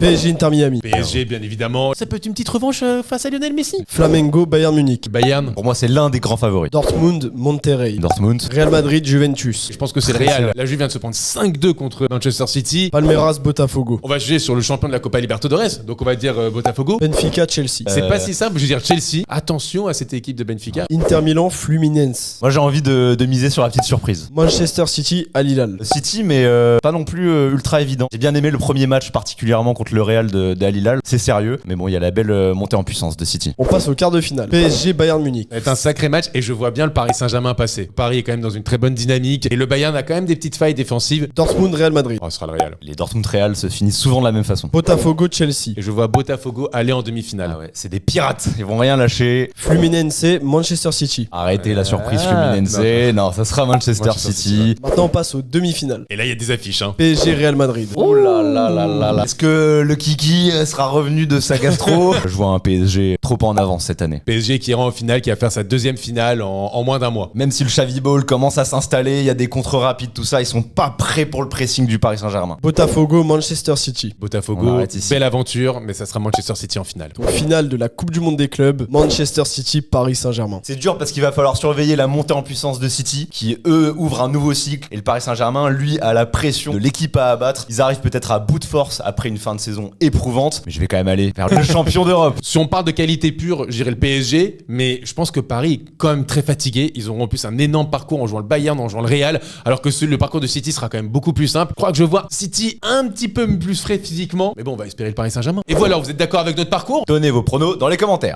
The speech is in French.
PSG Inter Miami. PSG, bien évidemment. Ça peut être une petite revanche face à Lionel Messi. Flamengo Bayern Munich. Bayern. Pour moi, c'est l'un des grands favoris. Dortmund Monterrey. Dortmund. Real Madrid Juventus. Je pense que c'est le Real. La Juve vient de se prendre 5-2 contre Manchester City. Palmeiras Botafogo. On va juger sur le champion de la Copa Libertadores, donc on va dire Botafogo. Benfica Chelsea. C'est pas si simple, je veux dire Chelsea. Attention à cette équipe de Benfica. Inter Milan Fluminense. Moi, j'ai envie de miser sur la petite surprise. Manchester City Al Hilal. City, mais pas non plus ultra évident. J'ai bien aimé le premier match, particulièrement contre le Real de Al Hilal. C'est sérieux, mais bon, il y a la belle montée en puissance de City. On passe au quart de finale. PSG Bayern Munich. Ça va être un sacré match et je vois bien le Paris Saint-Germain passer. Paris est quand même dans une très bonne dynamique et le Bayern a quand même des petites failles défensives. Dortmund Real Madrid. Oh, ce sera le Real. Les Dortmund Real se finissent souvent de la même façon. Botafogo Chelsea. Et je vois Botafogo aller en demi-finale. Ah ouais, c'est des pirates, ils vont rien lâcher. Fluminense Manchester City. Arrêtez la surprise Fluminense. Non, ça sera Manchester City. Maintenant on passe aux demi-finales. Et là il y a des affiches. PSG Real Madrid. Oh là là là là là. Est-ce que le Kiki sera revenu de sa gastro? Je vois un PSG trop en avance cette année. PSG qui ira en finale, qui va faire sa deuxième finale en moins d'un mois. Même si le Xavi Ball commence à s'installer, il y a des contres rapides, tout ça, ils sont pas prêts pour le pressing du Paris Saint-Germain. Botafogo Manchester City. On Botafogo, arrête ici. belle aventure, mais ça sera Manchester City en finale. Donc finale de la Coupe du Monde des clubs. Manchester City Paris Saint-Germain. C'est dur parce qu'il va falloir surveiller la montée en puissance de City, qui eux ouvrent un nouveau cycle, et le Paris Saint-Germain, lui, a la pression de l'équipe à abattre. Ils arrivent peut-être à bout de force après une fin de saison éprouvante, mais je vais quand même aller vers le champion d'Europe. Si on parle de qualité pure, j'irai le PSG, mais je pense que Paris est quand même très fatigué. Ils auront en plus un énorme parcours en jouant le Bayern, en jouant le Real, alors que le parcours de City sera quand même beaucoup plus simple. Je crois que je vois City un petit peu plus frais physiquement, mais bon, on va espérer le Paris Saint-Germain. Et voilà, vous êtes d'accord avec notre parcours? Donnez vos pronos dans les commentaires.